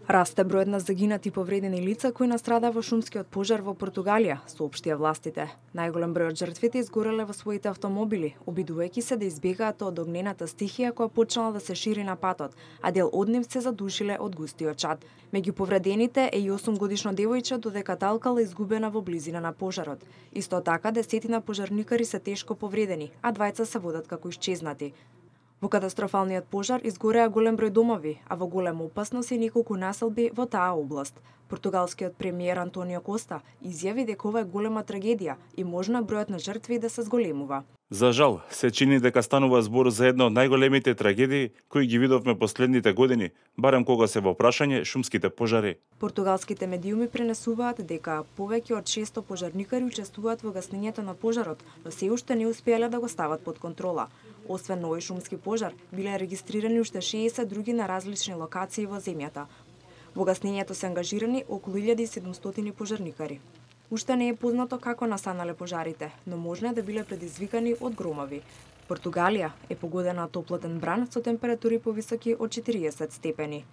Расте бројот на загинати и повредени лица кои настрада во шумскиот пожар во Португалија, соопштија властите. Најголем број од жртвите изгореле во своите автомобили, обидувајќи се да избегаат од огнената стихија која почнала да се шири на патот, а дел од нив се задушиле од густиот чад. Меѓу повредените е и 8-годишно девојче додека талкала изгубена во близина на пожарот. Исто така десетина пожарникари се тешко повредени, а двајца се водат како исчезнати. Во катастрофалниот пожар изгореа голем број домови, а во голема опасност и неколку населби во таа област. Португалскиот премиер Антонио Коста изјави дека ова е голема трагедија и можно бројот на жртви да се зголемува. За жал, се чини дека станува збор за една од најголемите трагедии кои ги видовме последните години, барем кога се во прашање шумските пожари. Португалските медиуми пренесуваат дека повеќе од 600 пожарникари учествуваат во гаснењето на пожарот, но се уште не успеале да го стават под контрола. Освен нови шумски пожар, биле регистрирани уште 60 други на различни локации во земјата. Во гаснењето се ангажирани околу 1700 пожарникари. Уште не е познато како настанале пожарите, но можно е да биле предизвикани од громови. Португалија е погодена од топлотен бран со температури повисоки од 40 степени.